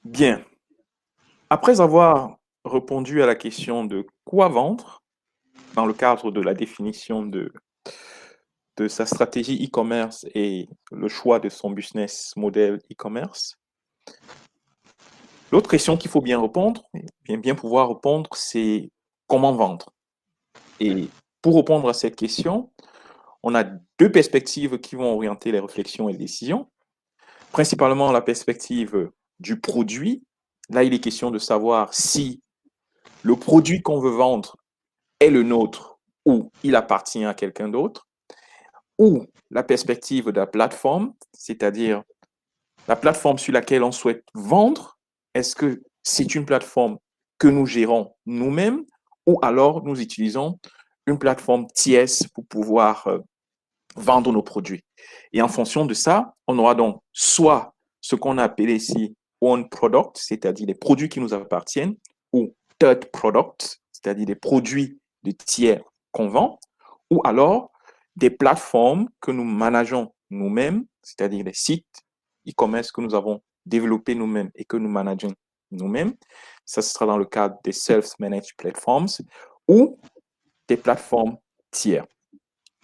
Bien. Après avoir répondu à la question de quoi vendre dans le cadre de la définition de sa stratégie e-commerce et le choix de son business model e-commerce, l'autre question qu'il faut bien répondre, bien pouvoir répondre, c'est comment vendre. Et pour répondre à cette question, on a deux perspectives qui vont orienter les réflexions et les décisions. Principalement la perspective du produit. Là, il est question de savoir si le produit qu'on veut vendre est le nôtre ou il appartient à quelqu'un d'autre, ou la perspective de la plateforme, c'est-à-dire la plateforme sur laquelle on souhaite vendre, est-ce que c'est une plateforme que nous gérons nous-mêmes ou alors nous utilisons une plateforme tierce pour pouvoir vendre nos produits. Et en fonction de ça, on aura donc soit ce qu'on a appelé ici own product, c'est-à-dire les produits qui nous appartiennent, ou third product, c'est-à-dire des produits de tiers qu'on vend, ou alors des plateformes que nous manageons nous-mêmes, c'est-à-dire des sites e-commerce que nous avons développés nous-mêmes et que nous manageons nous-mêmes. Ça, ce sera dans le cadre des self-managed platforms ou des plateformes tiers.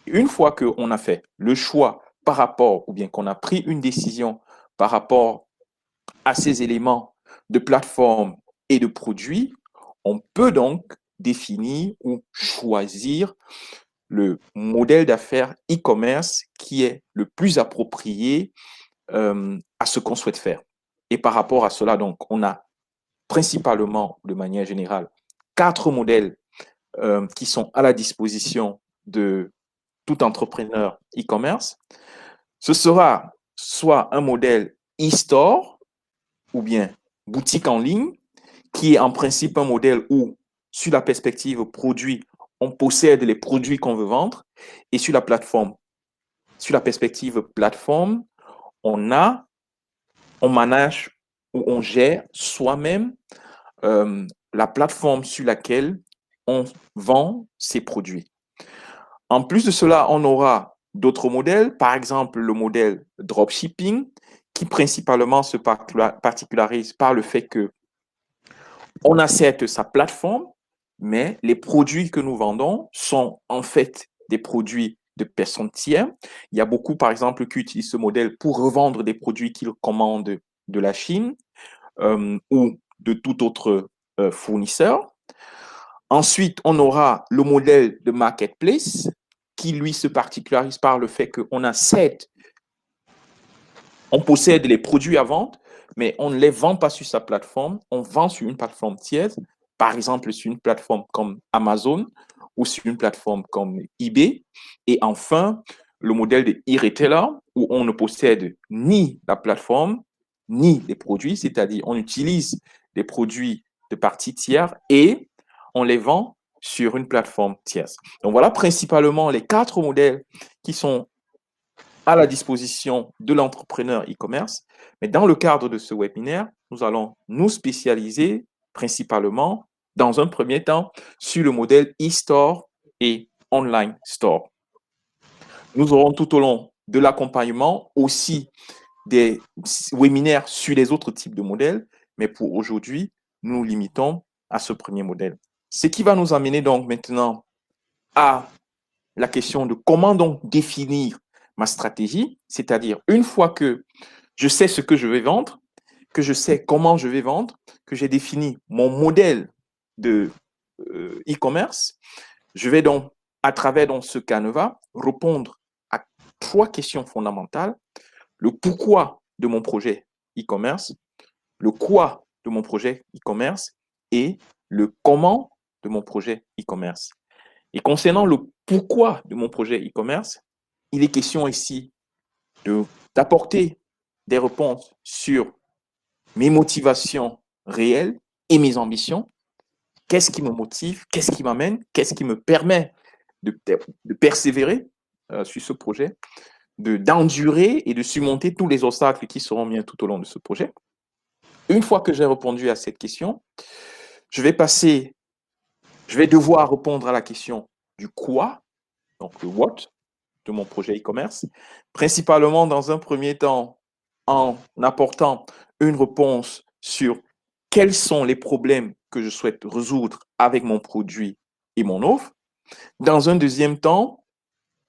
Une fois qu'on a fait le choix par rapport, ou bien qu'on a pris une décision par rapport à ces éléments de plateforme et de produits, on peut donc définir ou choisir le modèle d'affaires e-commerce qui est le plus approprié à ce qu'on souhaite faire. Et par rapport à cela, donc, on a principalement, de manière générale, quatre modèles qui sont à la disposition de tout entrepreneur e-commerce. Ce sera soit un modèle e-store ou bien boutique en ligne, qui est en principe un modèle où, sur la perspective produit, on possède les produits qu'on veut vendre, et sur la plateforme, sur la perspective plateforme, on a, on manage ou on gère soi-même la plateforme sur laquelle on vend ses produits. En plus de cela, on aura d'autres modèles, par exemple le modèle dropshipping, qui principalement se particularise par le fait que on a certes sa plateforme, mais les produits que nous vendons sont en fait des produits de personnes tiers. Il y a beaucoup, par exemple, qui utilisent ce modèle pour revendre des produits qu'ils commandent de la Chine ou de tout autre fournisseur. Ensuite, on aura le modèle de marketplace qui, lui, se particularise par le fait qu'on a on possède les produits à vendre, mais on ne les vend pas sur sa plateforme, on vend sur une plateforme tierce, par exemple sur une plateforme comme Amazon ou sur une plateforme comme eBay. Et enfin, le modèle de e-retailer où on ne possède ni la plateforme, ni les produits, c'est-à-dire on utilise des produits de parties tiers et on les vend sur une plateforme tierce. Donc voilà principalement les quatre modèles qui sont à la disposition de l'entrepreneur e-commerce. Mais dans le cadre de ce webinaire, nous allons nous spécialiser principalement, dans un premier temps, sur le modèle e-store et online store. Nous aurons tout au long de l'accompagnement aussi des webinaires sur les autres types de modèles, mais pour aujourd'hui, nous nous limitons à ce premier modèle. Ce qui va nous amener donc maintenant à la question de comment donc définir ma stratégie, c'est-à-dire une fois que je sais ce que je vais vendre, que je sais comment je vais vendre, que j'ai défini mon modèle de e-commerce, je vais donc, à travers donc ce canevas, répondre à trois questions fondamentales. Le pourquoi de mon projet e-commerce, le quoi de mon projet e-commerce et le comment de mon projet e-commerce. Et concernant le pourquoi de mon projet e-commerce, il est question ici d'apporter des réponses sur mes motivations réelles et mes ambitions. Qu'est-ce qui me motive? Qu'est-ce qui m'amène? Qu'est-ce qui me permet de persévérer sur ce projet, d'endurer et de surmonter tous les obstacles qui seront mis tout au long de ce projet? Une fois que j'ai répondu à cette question, je vais passer, je vais devoir répondre à la question du quoi, donc le what, de mon projet e-commerce, principalement dans un premier temps en apportant une réponse sur quels sont les problèmes que je souhaite résoudre avec mon produit et mon offre. Dans un deuxième temps,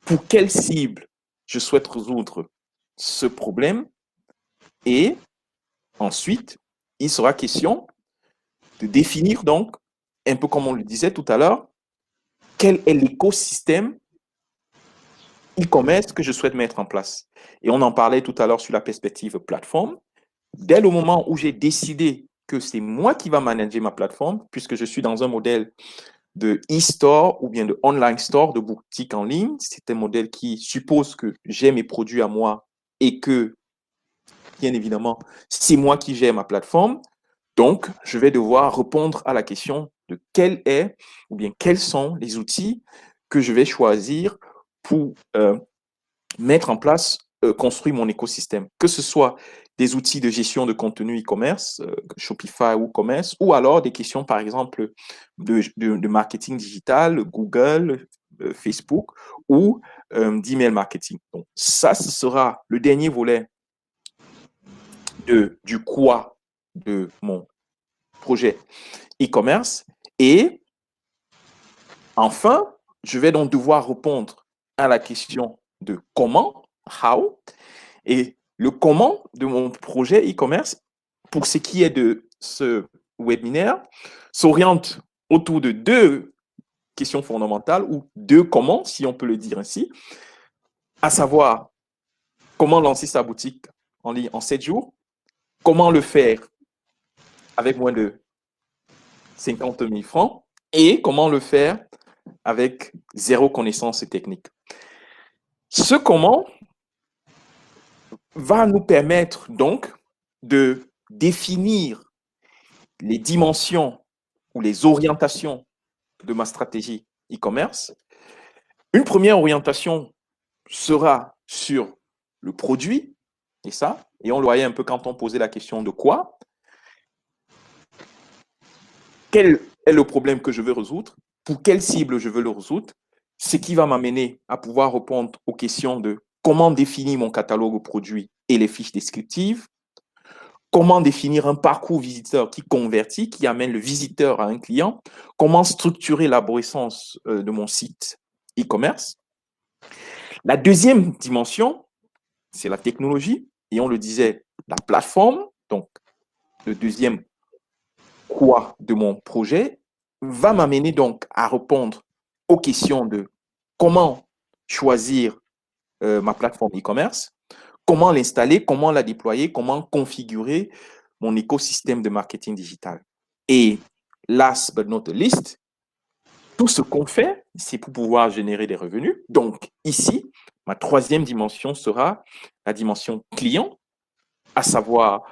pour quelle cible je souhaite résoudre ce problème. Et ensuite, il sera question de définir donc, un peu comme on le disait tout à l'heure, quel est l'écosystème e-commerce que je souhaite mettre en place. Et on en parlait tout à l'heure sur la perspective plateforme. Dès le moment où j'ai décidé que c'est moi qui va manager ma plateforme, puisque je suis dans un modèle de e-store ou bien de online store, de boutique en ligne, c'est un modèle qui suppose que j'ai mes produits à moi et que, bien évidemment, c'est moi qui gère ma plateforme. Donc, je vais devoir répondre à la question de quel est ou bien quels sont les outils que je vais choisir pour mettre en place, construire mon écosystème, que ce soit des outils de gestion de contenu e-commerce, Shopify ou Commerce, ou alors des questions, par exemple, de marketing digital, Google, Facebook, ou d'email marketing. Donc, ça, ce sera le dernier volet du quoi de mon projet e-commerce. Et enfin, je vais donc devoir répondre à la question de comment, how, et le comment de mon projet e-commerce, pour ce qui est de ce webinaire, s'oriente autour de deux questions fondamentales ou deux comment, si on peut le dire ainsi, à savoir comment lancer sa boutique en ligne en 7 jours, comment le faire avec moins de 50 000 francs et comment le faire avec zéro connaissance technique. Ce comment va nous permettre donc de définir les dimensions ou les orientations de ma stratégie e-commerce. Une première orientation sera sur le produit, et on le voyait un peu quand on posait la question de quoi. Quel est le problème que je veux résoudre? Pour quelle cible je veux le résoudre? Ce qui va m'amener à pouvoir répondre aux questions de comment définir mon catalogue produit et les fiches descriptives, comment définir un parcours visiteur qui convertit, qui amène le visiteur à un client, comment structurer l'arborescence de mon site e-commerce. La deuxième dimension, c'est la technologie, et on le disait, la plateforme, donc le deuxième quoi de mon projet, va m'amener donc à répondre aux questions de comment choisir ma plateforme e-commerce, comment l'installer, comment la déployer, comment configurer mon écosystème de marketing digital. Et last but not least, tout ce qu'on fait, c'est pour pouvoir générer des revenus. Donc ici, ma troisième dimension sera la dimension client, à savoir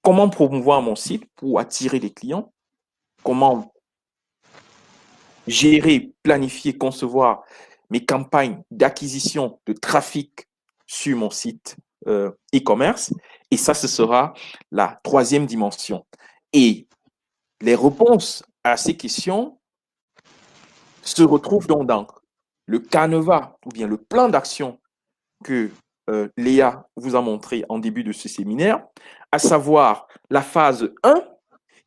comment promouvoir mon site pour attirer des clients, comment gérer, planifier, concevoir mes campagnes d'acquisition de trafic sur mon site e-commerce. Et ça, ce sera la troisième dimension. Et les réponses à ces questions se retrouvent donc dans le canevas ou bien le plan d'action que Léa vous a montré en début de ce séminaire, à savoir la phase 1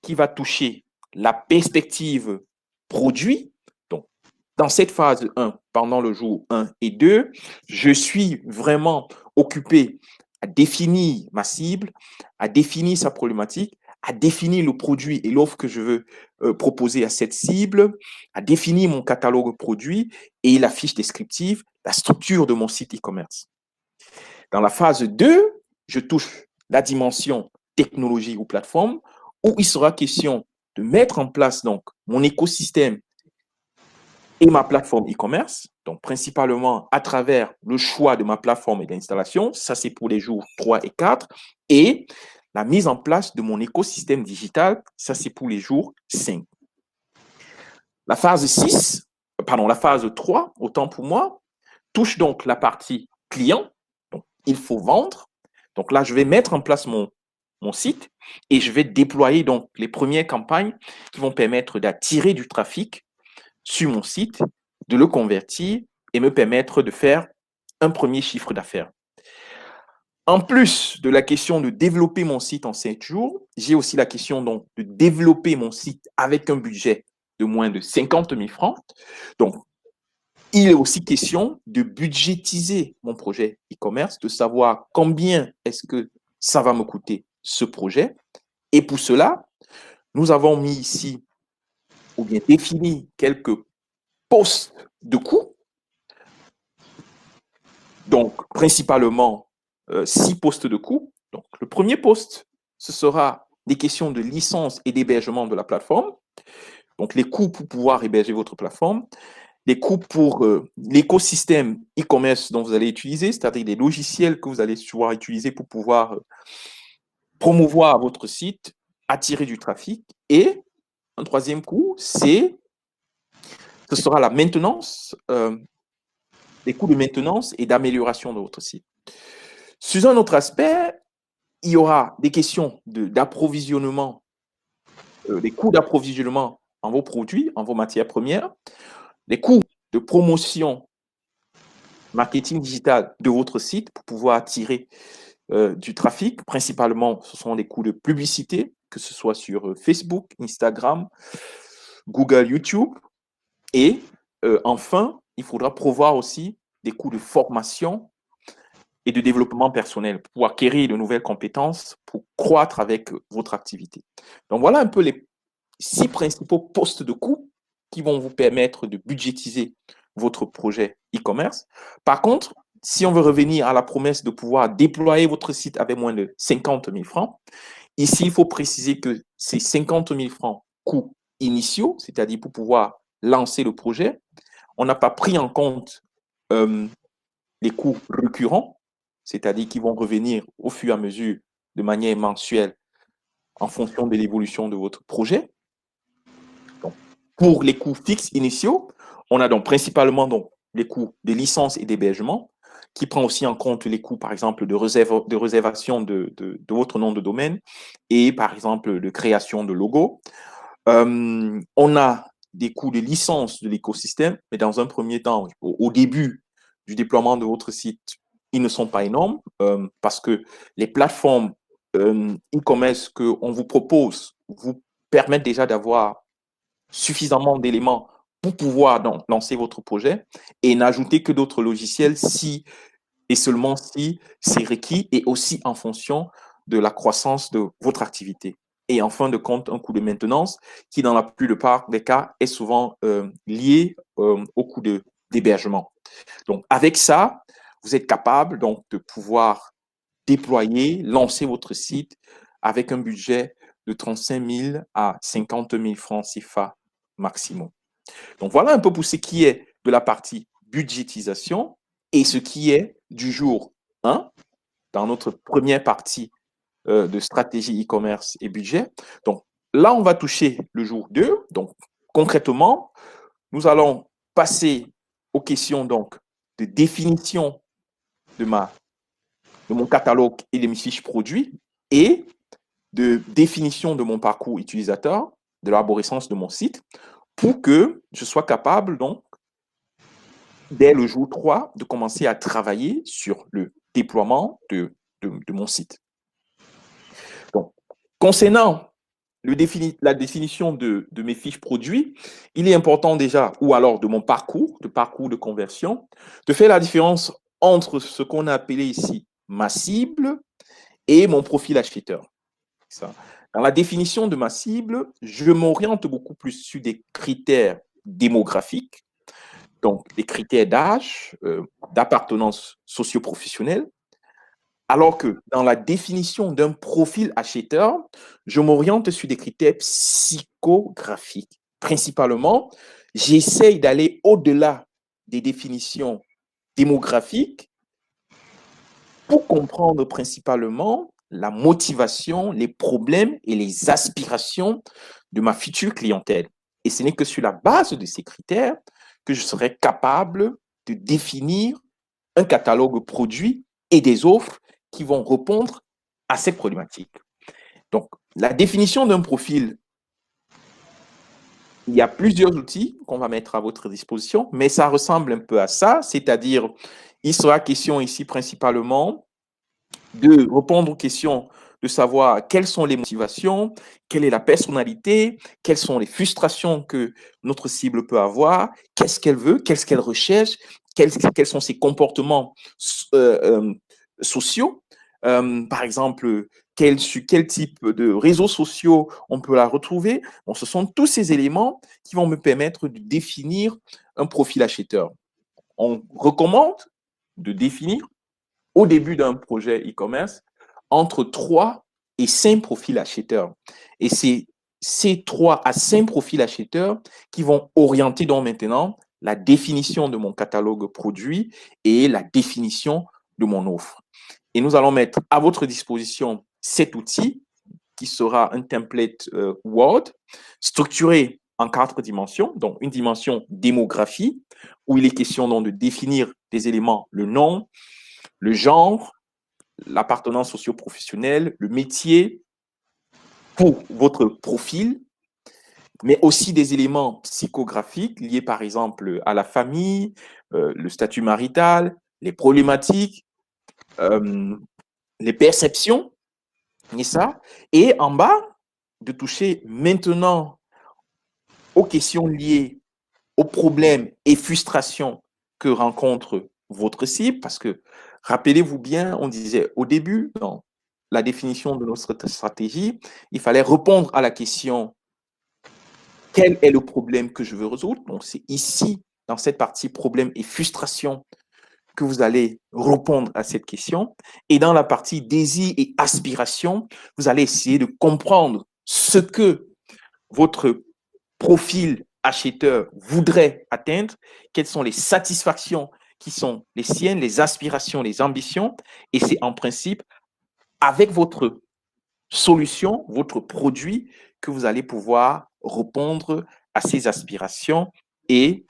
qui va toucher la perspective produit. Donc, dans cette phase 1, pendant le jour 1 et 2, je suis vraiment occupé à définir ma cible, à définir sa problématique, à définir le produit et l'offre que je veux proposer à cette cible, à définir mon catalogue produit et la fiche descriptive, la structure de mon site e-commerce. Dans la phase 2, je touche la dimension technologie ou plateforme, où il sera question de mettre en place donc mon écosystème et ma plateforme e-commerce, donc principalement à travers le choix de ma plateforme et d'installation, ça c'est pour les jours 3 et 4, et la mise en place de mon écosystème digital, ça c'est pour les jours 5. La phase 3, autant pour moi, touche donc la partie client, donc il faut vendre. Donc là, je vais mettre en place mon site et je vais déployer donc les premières campagnes qui vont permettre d'attirer du trafic sur mon site, de le convertir et me permettre de faire un premier chiffre d'affaires. En plus de la question de développer mon site en 7 jours, j'ai aussi la question donc de développer mon site avec un budget de moins de 50 000 francs. Donc, il est aussi question de budgétiser mon projet e-commerce, de savoir combien est-ce que ça va me coûter ce projet. Et pour cela, nous avons mis ici, ou bien défini quelques postes de coûts. Donc, principalement, 6 postes de coûts. Donc, le premier poste, ce sera des questions de licence et d'hébergement de la plateforme. Donc, les coûts pour pouvoir héberger votre plateforme. Les coûts pour l'écosystème e-commerce dont vous allez utiliser, c'est-à-dire les logiciels que vous allez pouvoir utiliser pour pouvoir promouvoir votre site, attirer du trafic. Et un troisième coût, ce sera la maintenance, les coûts de maintenance et d'amélioration de votre site. Sur un autre aspect, il y aura des questions d'approvisionnement, des coûts d'approvisionnement en vos produits, en vos matières premières, les coûts de promotion, marketing digital de votre site pour pouvoir attirer du trafic. Principalement, ce sont des coûts de publicité, que ce soit sur Facebook, Instagram, Google, YouTube. Et enfin, il faudra prévoir aussi des coûts de formation et de développement personnel pour acquérir de nouvelles compétences, pour croître avec votre activité. Donc, voilà un peu les 6 principaux postes de coûts qui vont vous permettre de budgétiser votre projet e-commerce. Par contre, si on veut revenir à la promesse de pouvoir déployer votre site avec moins de 50 000 francs, ici, il faut préciser que ces 50 000 francs coûts initiaux, c'est-à-dire pour pouvoir lancer le projet, on n'a pas pris en compte les coûts récurrents, c'est-à-dire qui vont revenir au fur et à mesure de manière mensuelle en fonction de l'évolution de votre projet. Donc, pour les coûts fixes initiaux, on a donc principalement donc, les coûts de licence et d'hébergement, qui prend aussi en compte les coûts, par exemple, de réservation de votre nom de domaine et, par exemple, de création de logo. On a des coûts de licence de l'écosystème, mais dans un premier temps, au début du déploiement de votre site, ils ne sont pas énormes parce que les plateformes e-commerce qu'on vous propose vous permettent déjà d'avoir suffisamment d'éléments pour pouvoir donc lancer votre projet et n'ajouter que d'autres logiciels si et seulement si c'est requis et aussi en fonction de la croissance de votre activité. Et en fin de compte, un coût de maintenance qui, dans la plupart des cas, est souvent lié au coût d'hébergement. Donc, avec ça, vous êtes capable donc de pouvoir déployer, lancer votre site avec un budget de 35 000 à 50 000 francs CFA maximum. Donc, voilà un peu pour ce qui est de la partie budgétisation et ce qui est du jour 1 dans notre première partie de stratégie e-commerce et budget. Donc, là, on va toucher le jour 2. Donc, concrètement, nous allons passer aux questions donc de définition de mon catalogue et de mes fiches produits et de définition de mon parcours utilisateur, de l'arborescence de mon site, pour que je sois capable, donc, dès le jour 3, de commencer à travailler sur le déploiement de mon site. Donc, concernant la définition de mes fiches produits, il est important déjà, ou alors de mon parcours de conversion, de faire la différence entre ce qu'on a appelé ici ma cible et mon profil acheteur. Ça. Dans la définition de ma cible, je m'oriente beaucoup plus sur des critères démographiques, donc des critères d'âge, d'appartenance socio-professionnelle, alors que dans la définition d'un profil acheteur, je m'oriente sur des critères psychographiques. Principalement, j'essaye d'aller au-delà des définitions démographiques pour comprendre principalement la motivation, les problèmes et les aspirations de ma future clientèle. Et ce n'est que sur la base de ces critères que je serai capable de définir un catalogue produit et des offres qui vont répondre à ces problématiques. Donc, la définition d'un profil, il y a plusieurs outils qu'on va mettre à votre disposition, mais ça ressemble un peu à ça, c'est-à-dire, il sera question ici principalement de répondre aux questions, de savoir quelles sont les motivations, quelle est la personnalité, quelles sont les frustrations que notre cible peut avoir, qu'est-ce qu'elle veut, qu'est-ce qu'elle recherche, quels sont ses comportements euh, euh, sociaux. Par exemple, sur quel type de réseaux sociaux on peut la retrouver. Bon, ce sont tous ces éléments qui vont me permettre de définir un profil acheteur. On recommande de définir au début d'un projet e-commerce entre 3 et 5 profils acheteurs. Et c'est ces 3 à 5 profils acheteurs qui vont orienter donc maintenant la définition de mon catalogue produit et la définition de mon offre. Et nous allons mettre à votre disposition cet outil qui sera un template Word structuré en 4 dimensions, donc une dimension démographie, où il est question donc de définir des éléments, le nom, le genre, l'appartenance socio-professionnelle, le métier pour votre profil, mais aussi des éléments psychographiques liés par exemple à la famille, le statut marital, les problématiques, euh, les perceptions, et ça. Et en bas, de toucher maintenant aux questions liées aux problèmes et frustrations que rencontre votre cible, parce que rappelez-vous bien, on disait au début, dans la définition de notre stratégie, il fallait répondre à la question quel est le problème que je veux résoudre. Donc, c'est ici, dans cette partie problème et frustration, que vous allez répondre à cette question. Et dans la partie désir et aspiration, vous allez essayer de comprendre ce que votre profil acheteur voudrait atteindre, quelles sont les satisfactions qui sont les siennes, les aspirations, les ambitions. Et c'est en principe avec votre solution, votre produit, que vous allez pouvoir répondre à ces aspirations et